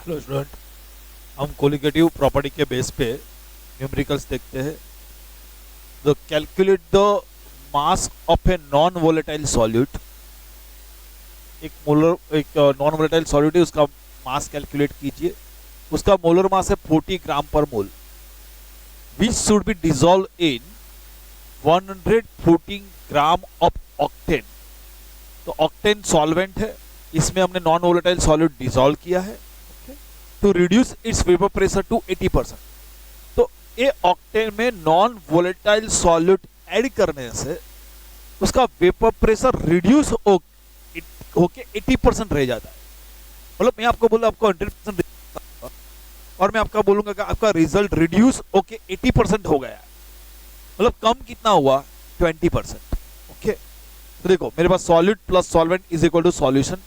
Hello student, हम colligative property के base पे न्यूमेरिकल्स देखते हैं। तो calculate the mass of a non volatile solute. एक नॉन वोलेटाइल सॉल्यूट है, उसका मास कैलकुलेट कीजिए। उसका मोलर मास है 40 gram per mole, which should be dissolve in 114 gram of octane. तो ऑक्टेन सॉल्वेंट है, इसमें हमने नॉन वोलेटाइल सॉल्यूट डिजॉल्व किया है to reduce its vapour pressure to 80%। तो ये ऑक्टेन में नॉन वोलेटाइल सॉल्यूट ऐड करने से उसका वेपर प्रेशर रिड्यूस होके 80% रह जाता है। मतलब मैं आपको बोला आपको 100% और मैं आपका बोलूंगा कि आपका रिजल्ट रिड्यूस होके 80% हो गया। मतलब कम कितना हुआ? 20%। ओके, तो देखो मेरे पास solute plus solvent is equal to solution.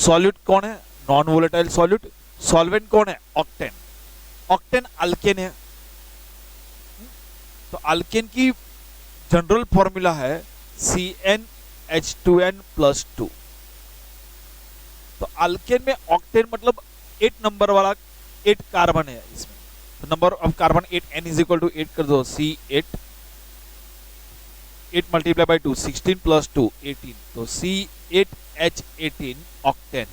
Solute कौन है? Non volatile solute. सॉल्वेंट कौन है? ऑक्टेन। ऑक्टेन अल्केन है। तो अल्केन की जनरल फॉर्मूला है CnH2n+2। तो अल्केन में ऑक्टेन मतलब 8 नंबर वाला 8 कार्बन है इसमें। तो number of carbon 8, n is equal to 8 कर दो, C8 8 मल्टीप्लाई बाई 2 16 प्लस 2 18। तो C8H18 ऑक्टेन है।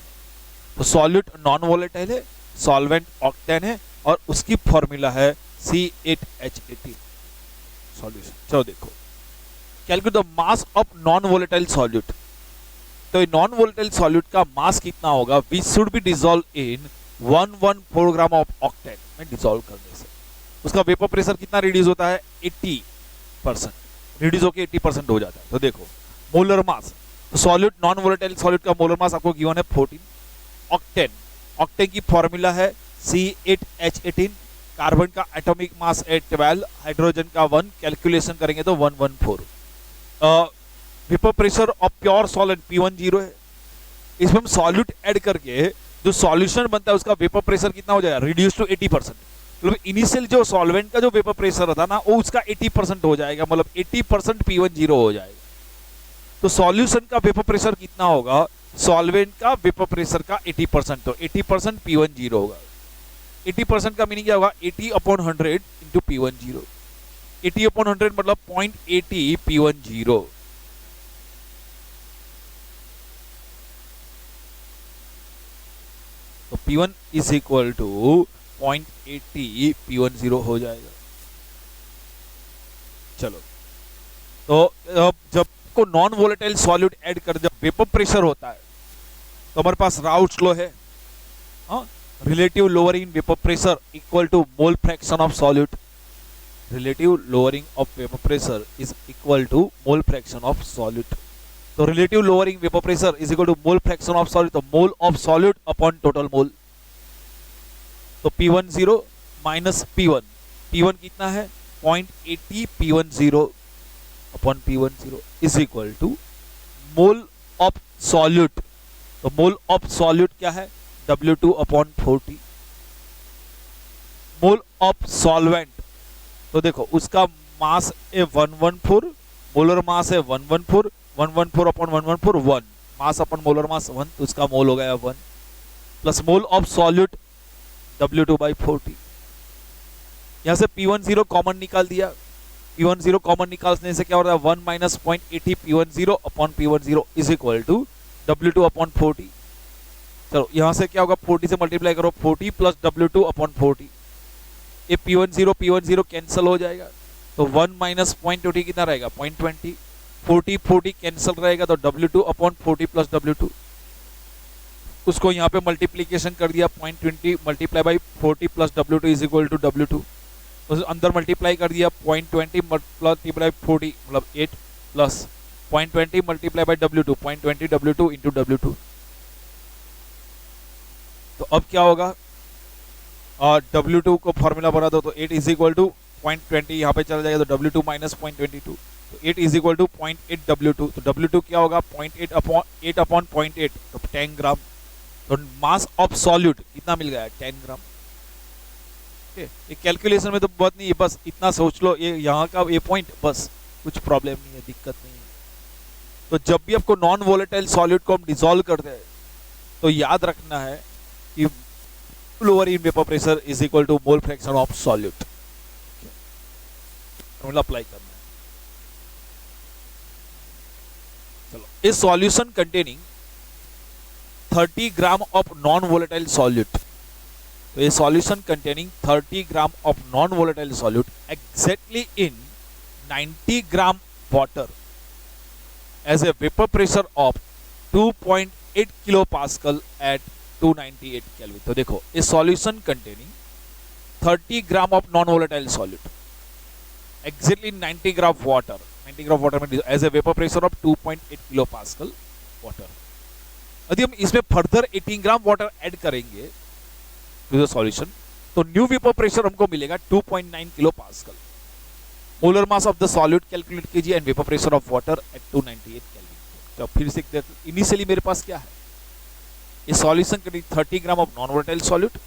तो सॉल्यूट नॉन वोलेटाइल है, सॉल्वेंट ऑक्टेन है और उसकी फॉर्मूला है C8H18 सॉल्यूशन। चलो देखो, calculate the mass of non volatile solute. तो नॉन वोलेटाइल सॉल्यूट का मास कितना होगा? विच should B dissolve in 114 gram of octane में डिसॉल्व करने से उसका वेपर प्रेशर कितना रिड्यूस होता है? 80%। रिड्यूस होकर 80% हो जाता है। तो देखो molar mass, solute non volatile solute का मोलर मास आपको गिवन है 14। ऑक्टेन, ऑक्टेन की फॉर्मूला है C8H18। कार्बन का एटॉमिक मास है 12, हाइड्रोजन का 1, कैलकुलेशन करेंगे तो 114। Vapour pressure of pure solid P10 है। इसमें हम सॉल्यूट ऐड करके जो सॉल्यूशन बनता है उसका वेपर प्रेशर कितना हो जाएगा? Reduce to 80%। मतलब इनिशियल जो सॉल्वेंट का जो वेपर प्रेशर था ना वो उसका 80% हो जाएगा, मतलब 80% P10 हो जाएगा। तो सॉल्यूशन का वेपर प्रेशर कितना होगा? सॉल्वेंट का वेपर प्रेशर का 80%, तो 80% P10 होगा। 80% का मीनिंग क्या होगा? 80/100 इंटू P10। 80/100 मतलब 0.80 P10। तो P1 is equal to 0.80 P10 हो जाएगा। चलो, तो अब जब को नॉन वोलेटाइल सॉल्यूट ऐड कर जब वेपर प्रेशर होता है तो हमारे पास राउट्स लॉ है, relative lowering vapour pressure equal to mole fraction of solute. Relative lowering of vapour pressure is equal to mole fraction of solute. तो relative lowering vapour pressure is equal to mole fraction of solute, तो mole of solute upon total mole. तो P10 minus P1, P1 कितना है? 0.80 P10 upon P10 is equal to mole of solute. तो mole of solute क्या है? W2/40। Mole of solvent, तो देखो उसका मास है 114, मोलर मास है 114, 114/114 1, मास अपन मोलर मास 1, तो उसका मोल हो गया 1, plus mole of solute W2/40। यहां से P10 कॉमन निकाल दिया। P10 कॉमन निकालने से क्या हो रहा है? 1 minus 0.80 P10/P10 is equal to W2/40। चलो यहां से क्या होगा? 40 से मल्टीप्लाई करो, 40 प्लस W2/40। ये P10 कैंसिल हो जाएगा, तो 1 माइनस 0.20 कितना रहेगा? 0.20। 40 कैंसिल रहेगा, तो W2/40 प्लस W2, उसको यहाँ पे मल्टीप्लीकेशन कर दिया। 0.20 multiply by 40 plus W2 is equal to W2। तो अंदर मल्टीप्लाई कर दिया, 0.20 मल्टीप्लाई 40 मतलब 8 plus 0.20 multiply by W2, 0.20 W2 into W2। तो अब क्या होगा? W2 को फॉर्मूला बना दो, तो 8 इज इक्वल टू 0.20 यहाँ पे चला जाएगा, तो W2 माइनस 0.22, तो 8 इज इक्वल टू 0.8 W2। तो W2 क्या होगा? 0.8/8, तो 10 ग्राम। तो मास ऑफ सॉल्यूट कितना मिल गया? 10 ग्राम। ये कैलकुलेशन में तो बहुत नहीं है, बस इतना सोच लो, ये यहाँ का ये पॉइंट, बस कुछ प्रॉब्लम नहीं है, दिक्कत नहीं है। तो जब भी आपको नॉन वोलेटाइल सॉल्यूट को हम डिसॉल्व करते हैं तो याद रखना है कि lower in vapor pressure is equal to mole fraction of solute. Formula apply करना है. चलो, a solution containing 30 gram of non-volatile solute. So a solution containing 30 gram of non-volatile solute exactly in 90 gram water as a vapor pressure of 2.8 kilopascal at 298 Kelvin. तो देखो, a solution containing 30 gram of non-volatile solute exactly 90 gram water. 90 gram water में as a vapor pressure of 2.8 kilopascal water. यदि हम इसमें further 18 gram water add करेंगे to the solution, तो new vapour pressure हमको मिलेगा 2.9 kilo pascal. Molar mass of the solute calculate कीजिए and vapour pressure of water at 298 kelvin. तो फिर से इनिशियली मेरे पास क्या है, ये सॉल्यूशन करीब 30 gram of non volatile solute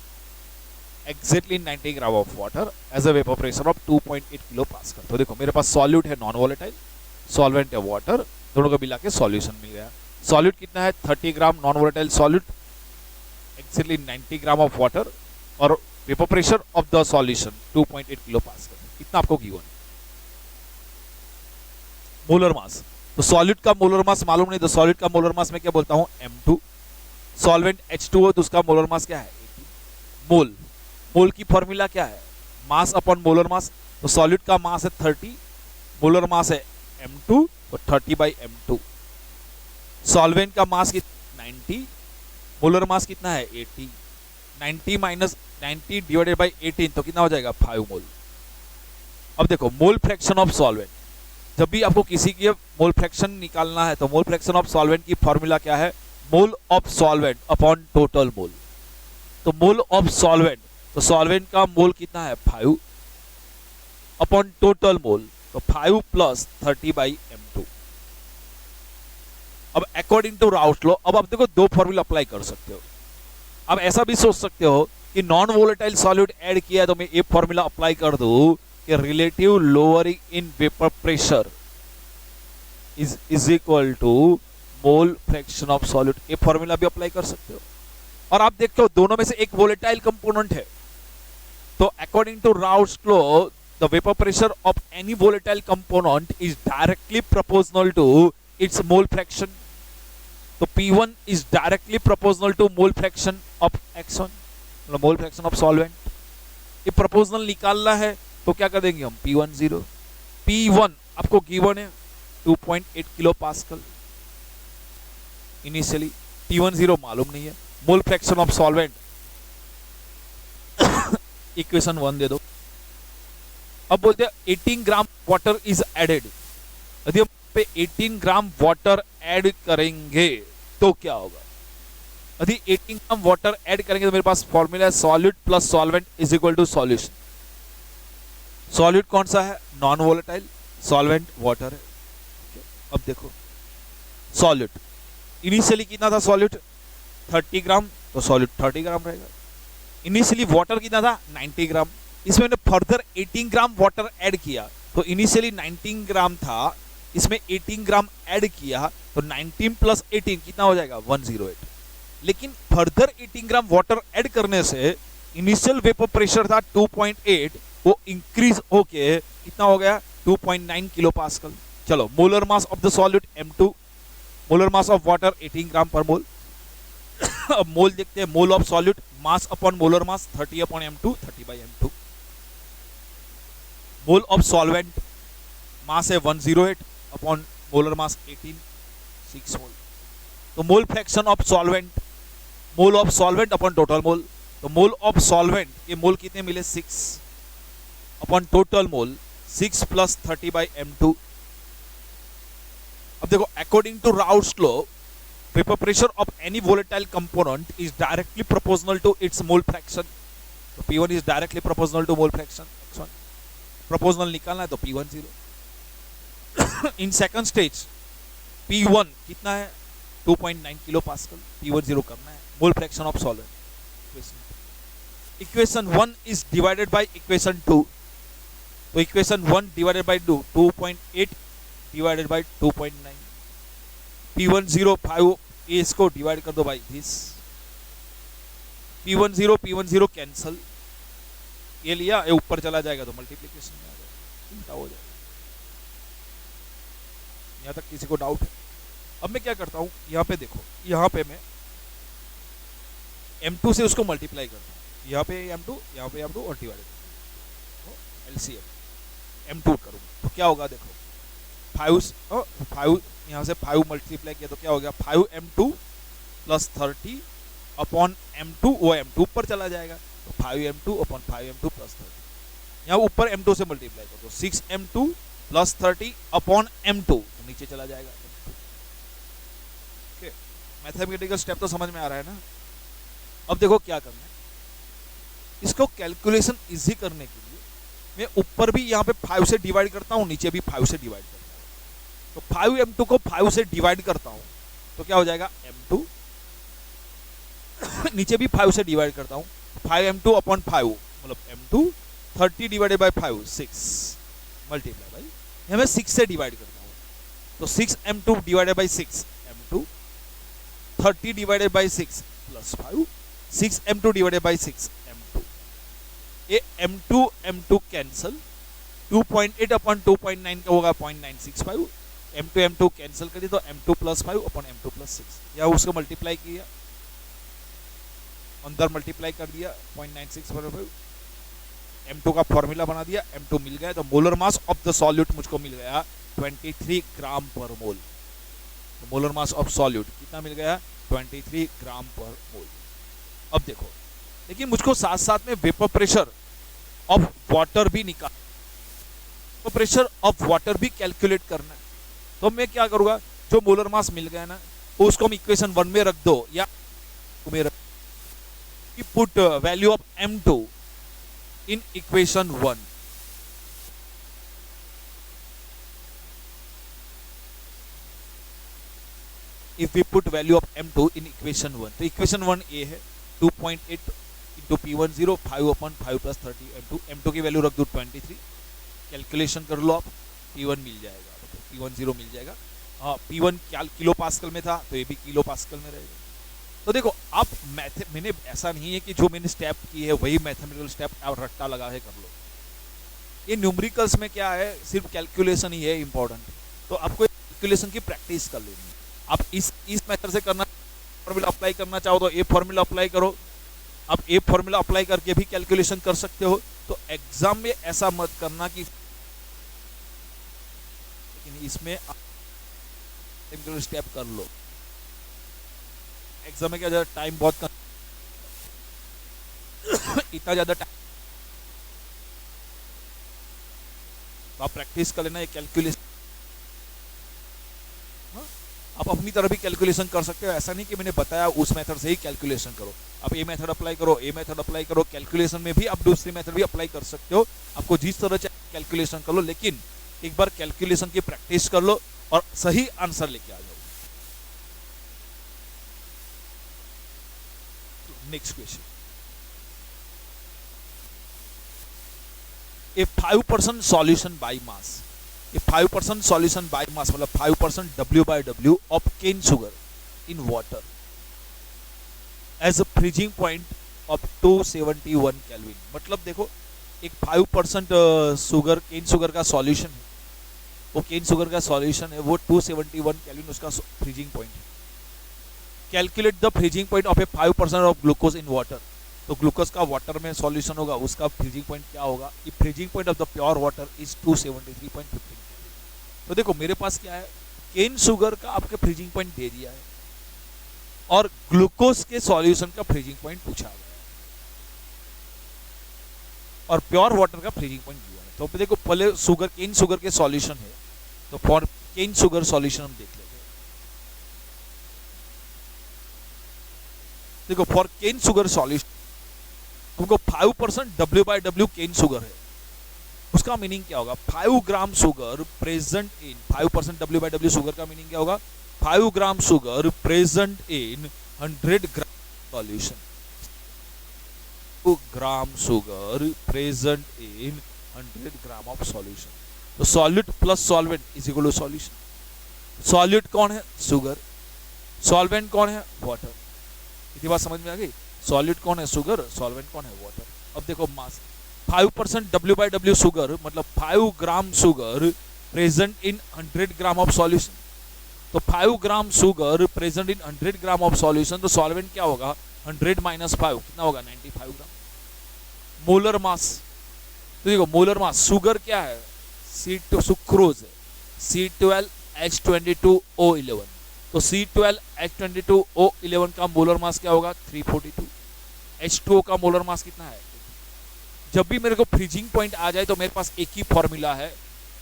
exactly 90 gram of water as a vapour pressure of 2.8 kilo pascal. तो देखो, मेरे पास सॉल्यूट है नॉन वोलेटाइल, सॉल्वेंट है वाटर, दोनों को मिला के सॉल्यूशन मिल गया. सॉल्यूट कितना है, 30 gram non volatile solute actually 90 gram of water, और vapour pressure of the solution 2.8 kilo pascal. कितना आपको गिवन है. मोलर मास, तो सॉल्यूट का मोलर मास मालूम नहीं, तो सॉल्यूट का मोलर मास मैं क्या बोलता हूं, M2. सॉल्वेंट H2O, तो उसका मोलर मास क्या है, 18 मोल. मोल की फॉर्मूला क्या है, मास अपॉन मोलर मास. तो सॉल्यूट का मास है 30, मोलर मास है M2, तो 30/M2. सॉल्वेंट का मास 90, मोलर मास कितना है 80. 90 माइनस 90 डिवाइडेड बाय 18, तो कितना हो जाएगा 5 मोल. अब देखो, मोल फ्रैक्शन ऑफ सॉल्वेंट, जब भी आपको किसी की मोल फ्रैक्शन निकालना है तो मोल फ्रैक्शन ऑफ सॉल्वेंट की फॉर्मूला क्या है, मोल of solvent upon total mole. तो मोल ऑफ सॉल्वेंट, तो सॉल्वेंट का मोल कितना है 5 अपॉन टोटल मोल, तो 5 प्लस 30/M2. अब अकॉर्डिंग टू राउस लॉ, अब आप देखो दो फॉर्मूला अप्लाई कर सकते हो. अब ऐसा भी सोच सकते हो कि नॉन वोलेटाइल सॉल्यूट ऐड किया है तो मैं ये फॉर्मूला अप्लाई कर दूं कि relative lowering in vapour pressure is equal to mole fraction of solute. ये फॉर्मूला भी अप्लाई कर सकते हो. और आप देखते हो दोनों में से एक वोलेटाइल कंपोनेंट है, तो according to Raoult's law the vapour pressure of any volatile component is directly proportional to its mole fraction. तो P1 is directly proportional to mole fraction of X1, मतलब मोल फ्रैक्शन ऑफ सॉल्वेंट. ये proportional निकालना है तो क्या कर देंगे हम, P10. P1 आपको गिवन है 2.8 किलो पास्कल इनिशियली, P10 मालूम नहीं है. मोल फ्रैक्शन ऑफ सॉल्वेंट इक्वेशन 1 दे दो. अब बोलते हैं 18 ग्राम वाटर इज एडेड. यदि हम पे 18 ग्राम वाटर ऐड करेंगे तो क्या होगा, यदि 18 ग्राम वाटर ऐड करेंगे तो मेरे पास फॉर्मूला है solute plus solvent is equal to solution. Solute कौन सा है, नॉन वोलेटाइल, सॉल्वेंट वाटर है. अब देखो, सॉल्यूट इनिशियली कितना था, सॉल्यूट 30 ग्राम, तो सॉल्यूट 30 ग्राम रहेगा. इनिशियली वाटर कितना था 90 ग्राम, इसमें मैंने फर्दर 18 ग्राम वाटर ऐड किया, तो इनिशियली 19 ग्राम था, इसमें 18 ग्राम ऐड किया, तो 19 प्लस 18 कितना हो जाएगा 108. लेकिन फर्दर 18 ग्राम वाटर ऐड करने से इनिशियल वेपर प्रेशर था 2.8, वो इंक्रीज होके कितना हो गया 2.9 किलो पास्कल. चलो, molar mass of the solute M2, molar mass of water 18 gram per mole. अब मोल देखते हैं, mole of solute mass upon molar mass 30/M2, 30/M2. Mole of solvent mass है 108 अपॉन मोलर मास 18, 6 मोल. तो mole fraction of solvent, mole of solvent upon total mole. तो mole of solvent के मोल कितने मिले 6 upon total मोल 6 plus 30/M2. अब देखो, according to Raoult's law vapour pressure of any volatile component is directly proportional to its mole fraction. तो P1 is directly proportional to mole fraction X1. Proportional निकालना है तो P10. In second stage P1 कितना है 2.9 kilo pascal, P10 करना है. मोल fraction of solvent. Equation 1 is divided by equation 2. तो equation 1 divided by 2, 2.8 divided by 2.9. P10 5, इसको divide कर दो बाय दिस. P10 कैंसल, ये लिया, ये ऊपर चला जाएगा तो मल्टीप्लीकेशन में आ जाएगा, उल्टा हो जाएगा। यहाँ तक किसी को डाउट है? अब मैं क्या करता हूँ, यहाँ पे देखो, यहाँ पे मैं M2 से उसको मल्टीप्लाई करता हूँ, यहाँ पे M2, यहाँ पे M2 और डिवाइड LCM M2 करूँगा तो क्या होगा, देखो 5 यहाँ से 5 मल्टीप्लाई किया तो क्या हो गया, 5M2 प्लस 30 अपॉन M2, वो M2 ऊपर चला जाएगा तो 5M2 अपॉन 5M2 प्लस 30, यहाँ ऊपर M2 से मल्टीप्लाई करो तो 6M2 प्लस 30 अपॉन M2 तो नीचे चला जाएगा। ओके, मैथमेटिकल स्टेप तो समझ में आ रहा है ना। अब देखो क्या करना है, इसको कैलकुलेशन इजी करने के लिए मैं ऊपर भी यहाँ पे 5 से डिवाइड करता हूँ, नीचे भी 5 से डिवाइड करता हूँ। तो 5M2 को 5 से डिवाइड करता हूँ तो क्या हो जाएगा M2, नीचे भी 5 से डिवाइड करता हूँ 5M2 अपॉन 5 मतलब M2, 30 divided by 5 6 multiply by, यहाँ मैं 6 से डिवाइड करता हूँ तो 6M2 divided by 6 M2, 30 divided by 6 plus 5, 6M2 divided by 6 M2, ये M2 कैंसल, 2.8 अपॉन 2.9 का होगा 0.965, M2 कैंसल कर दिया तो M2 plus 5 upon M2 plus 6, या उसको मल्टीप्लाई किया, अंदर मल्टीप्लाई कर दिया 0.9645, M2 का फॉर्मूला बना दिया, M2 मिल गया तो molar mass of the solute मुझको मिल गया 23 ग्राम पर मोल। तो मोलर मास ऑफ सॉल्यूट कितना मिल गया, 23 ग्राम पर मोल। अब देखो, लेकिन मुझको साथ साथ में वेपर प्रेशर ऑफ वाटर भी निकाल, वेपर प्रेशर ऑफ वाटर भी कैलकुलेट करना है। तो मैं क्या करूंगा, जो मोलर मास मिल गया ना उसको हम इक्वेशन 1 में रख दो, या में रख, put value of M2 in equation 1, if we put value of M2 in equation 1, तो equation 1 A है 2.8 into P10 5 upon 5 plus 30 M2, M2 की वैल्यू रख दो 23, कैलकुलेशन कर लो आप, P1 मिल जाएगा, तो P10 मिल जाएगा। हाँ, P1 किलो पास्कल में था तो ये भी किलो पास्कल में रहेगा। तो देखो आप मैंने ऐसा नहीं है कि जो मैंने स्टेप की है वही मैथमेटिकल स्टेप आप रट्टा लगा है कर लो, ये न्यूमेरिकल्स में क्या है, सिर्फ कैलकुलेशन ही है इंपॉर्टेंट। तो आपको कैलकुलेशन की प्रैक्टिस कर लेनी है। आप इस मेथड से करना, फॉर्मूला अप्लाई करना चाहो तो ए फॉर्मूला अप्लाई करो, आप ए फॉर्मूला अप्लाई करके भी कैलकुलेशन कर सकते हो। तो एग्जाम में ऐसा मत करना कि, लेकिन इसमें स्टेप कर लो, एग्जाम में क्या ज्यादा टाइम बहुत कम, इतना ज्यादा टाइम तो आप प्रैक्टिस कर लेना, ये कैलकुलेशन आप अपनी तरह भी कैलकुलेशन कर सकते हो। ऐसा नहीं कि मैंने बताया उस मेथड से ही कैलकुलेशन करो, आप ये मेथड अप्लाई करो, ये मेथड अप्लाई करो, कैलकुलेशन में भी आप दूसरी मेथड भी अप्लाई कर सकते हो। आपको जिस तरह चाहिए कैलकुलेशन कर लो, लेकिन एक बार कैलकुलेशन की प्रैक्टिस कर लो और सही आंसर लेके आ जाओ। Next question, a 5% solution by mass, a 5% solution by mass मतलब 5% W/W of cane sugar in water as a freezing point of 271 kelvin. मतलब देखो एक 5% शुगर, केन शुगर का सॉल्यूशन है, वो केन शुगर का सॉल्यूशन है, वो 271 केल्विन उसका फ्रीजिंग पॉइंट है। Calculate the freezing point of A 5% of glucose in water, तो ग्लूकोज का वाटर में सॉल्यूशन होगा, उसका फ्रीजिंग पॉइंट क्या होगा, freezing point of the pure water is 273.15। तो देखो मेरे पास क्या है, केन शुगर का आपके फ्रीजिंग पॉइंट दे दिया है और ग्लूकोज के सॉल्यूशन का फ्रीजिंग पॉइंट पूछा गया है और प्योर वाटर का फ्रीजिंग पॉइंट दिया है। तो देखो पहले शुगर, केन शुगर के सॉल्यूशन है, तो फॉर केन शुगर सॉल्यूशन हम देख लेते हैं। देखो फॉर केन शुगर सॉल्यूशन तुमको 5% W/W केन शुगर है, उसका मीनिंग क्या होगा, 5 gram sugar present in 5% W/W sugar का मीनिंग क्या होगा, 5 gram sugar present in 100 gram solution, 2 gram sugar present in 100 gram of solution. तो solute plus solvent is equal to solution. Solute कौन है, शुगर, सॉल्वेंट कौन है, वाटर। इतनी बात समझ में आ गई। सॉलिड कौन है? शुगर। सॉल्वेंट कौन है? वाटर। अब देखो मास 5% W/W शुगर, मतलब 5 gram sugar present in 100 gram of solution. तो 5 gram sugar present in 100 gram of solution, तो सॉल्वेंट क्या होगा? 100 माइनस 5 कितना होगा? 95 ग्राम। मोलर मास, तो देखो मोलर मास, शुगर क्या है? C2 सुक्रोज है, C12H22O11। तो C12H22O11 का मोलर मास क्या होगा? 342। H2O का मोलर मास कितना है? जब भी मेरे को फ्रीजिंग पॉइंट आ जाए तो मेरे पास एक ही फॉर्मूला है,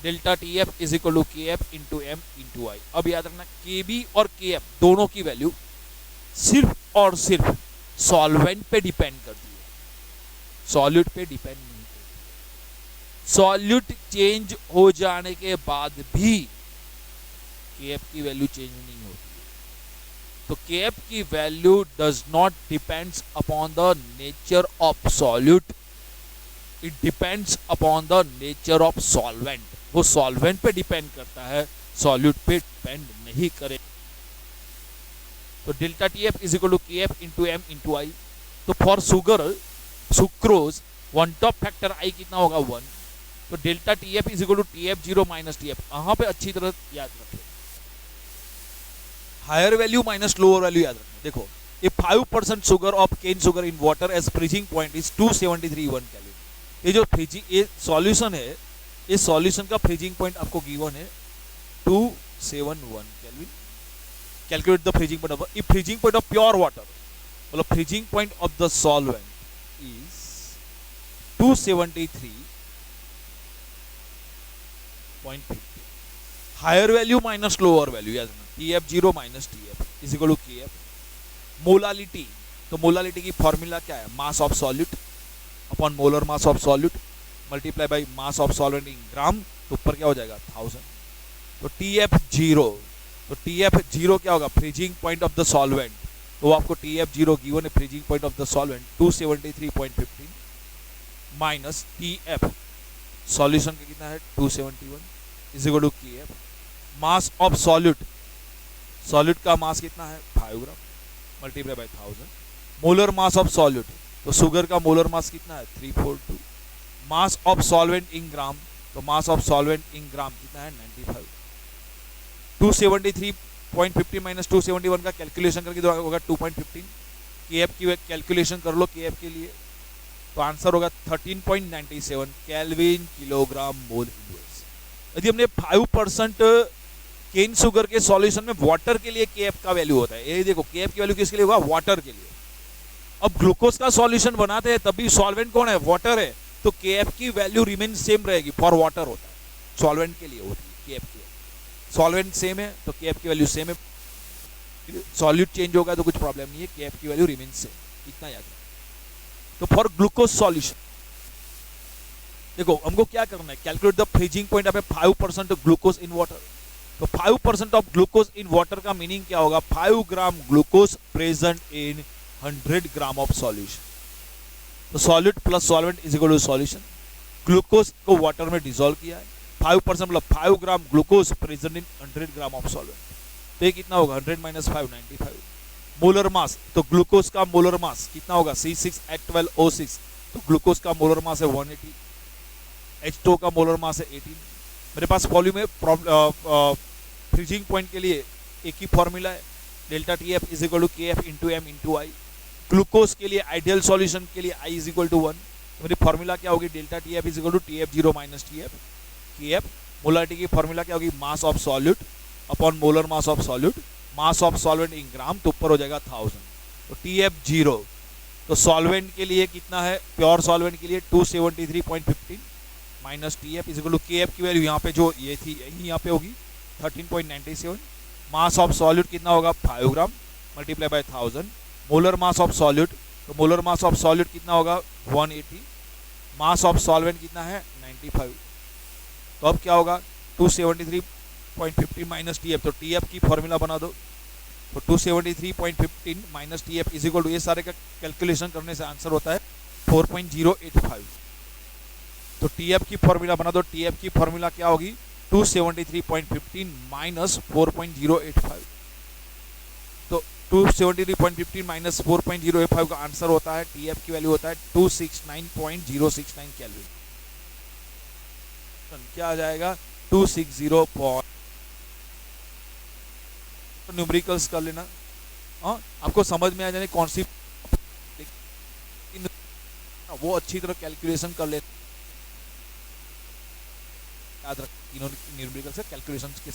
delta TF is equal to KF into M into I। अब याद रखना KB और KF दोनों की वैल्यू सिर्फ और सिर्फ सॉल्वेंट पे डिपेंड करती है, सॉल्यूट पे डिपेंड नहीं करती। सॉल्यूट चेंज हो जाने के बाद भी KF की वैल्यू चेंज नहीं होती है। तो KF की value does not depends upon the nature of solute, it depends upon the nature of solvent. वो सॉल्वेंट पे डिपेंड करता है, सॉल्यूट पे डिपेंड नहीं करे। तो delta TF is equal to KF into M into I। तो for sugar sucrose van't Hoff factor I कितना होगा? 1। तो delta TF is equal to TF0 minus TF। यहाँ पे अच्छी तरह याद रखें, higher value minus lower value याद रखें। देखो ये 5% sugar of cane sugar in water as freezing point is 273 kelvin. ये जो फ्रीजिंग ये सॉल्यूशन है, इस सॉल्यूशन का फ्रीजिंग पॉइंट आपको गिवन है 271 kelvin. Calculate the freezing point of freezing point of pure water, मतलब freezing point of the solvent is 273.50। Higher value minus lower value याद रखना, TF0 minus TF is equal to KF। Molality, तो molality की formula क्या है? Mass of solute upon molar mass of solute multiply by mass of solvent in gram, तो ऊपर क्या हो जाएगा? 1000। तो TF0, तो TF0 क्या होगा? Freezing point of the solvent. तो आपको TF0 गिवन है, freezing point of the solvent 273.15 minus TF solution का कितना है? 271 is equal to KF। Mass of solute, solute का मास कितना है? 5 gram multiply by 1000। Molar mass of solute, तो शुगर का मोलर मास कितना है? 342। मास ऑफ सॉल्वेंट इन ग्राम, तो मास ऑफ सॉल्वेंट इन ग्राम कितना है? 95। 273.50 माइनस 271 का कैलकुलेशन करके तो होगा 2.15। KF की कैलकुलेशन कर लो KF के लिए, तो आंसर होगा 13.97 केल्विन किलोग्राम मोल इनवर्स। यदि हमने 5% केन शुगर के सॉल्यूशन में वाटर के लिए KF का वैल्यू होता है, ये देखो KF की वैल्यू किसके लिए होगा? वाटर के लिए। अब ग्लूकोज का सॉल्यूशन बनाते हैं तभी सॉल्वेंट कौन है? वाटर है। तो KF की वैल्यू रिमेन सेम रहेगी, फॉर वाटर होता है, सॉल्वेंट के लिए होती है KF की। सॉल्वेंट सेम है तो KF की वैल्यू सेम है, सॉल्यूट चेंज होगा तो कुछ प्रॉब्लम नहीं है, KF की वैल्यू रिमेन सेम, इतना याद रखना। तो फॉर ग्लूकोज सॉल्यूशन देखो हमको क्या करना है? Calculate the freezing point of 5% glucose in water. तो 5% ऑफ ग्लूकोज इन वाटर का मीनिंग क्या होगा? 5 gram glucose present in 100 gram of solution. तो solute plus solvent is equal to solution. Glucose को वाटर में डिसॉल्व किया है, 5% मतलब 5 gram glucose present in 100 gram of solvent. तो ये कितना होगा? 100 माइनस 5 95। मोलर मास, तो ग्लूकोज का मोलर मास कितना होगा? C6H12O6। तो ग्लूकोज का मोलर मास है 180। H2O का मोलर मास है 18। मेरे पास वॉल्यूम में फ्रीजिंग पॉइंट के लिए एक ही फॉर्मूला है, delta TF is equal to KF into M into I। Glucose के लिए आइडियल सॉल्यूशन के लिए I इज इक्वल टू 1। तो मेरी फॉर्मूला क्या होगी? Delta TF is equal to TF0 minus TF KF। Molarity की फॉर्मूला क्या होगी? Mass of solute upon molar mass of solute, mass of solvent in gram, तो ऊपर हो जाएगा 1000। तो TF0, तो सॉल्वेंट के लिए कितना है? प्योर सॉल्वेंट के लिए 273.15 minus TF is equal to KF की वैल्यू यहाँ पे जो ये थी यही यहाँ पे होगी 13.97। मास ऑफ सॉल्यूट कितना होगा? 5 gram multiply by 1000। Molar mass of solute, तो मोलर मास ऑफ सॉल्यूट कितना होगा? 180। मास ऑफ सॉल्वेंट कितना है? 95। तो अब क्या होगा? 273.50 माइनस TF, तो TF की फॉर्मूला बना दो। तो 273.15 minus TF is equal to, ये सारे का कैलकुलेशन करने से आंसर होता है 4.085। तो TF की फॉर्मूला बना दो। TF की फॉर्मूला क्या होगी? 273.15 माइनस 4.085। तो 273.15 माइनस 4.085 का आंसर होता है, टीएफ की वैल्यू होता है 269.069 केल्विन। क्या आ जाएगा 260। तो न्यूमेरिकल्स कर लेना। हाँ, आपको समझ में आ जाने कौन सी, वो अच्छी तरह कैलकुलेशन कर लेना, याद रख तीनों न्यूमेरिकल से कैलकुलेशन के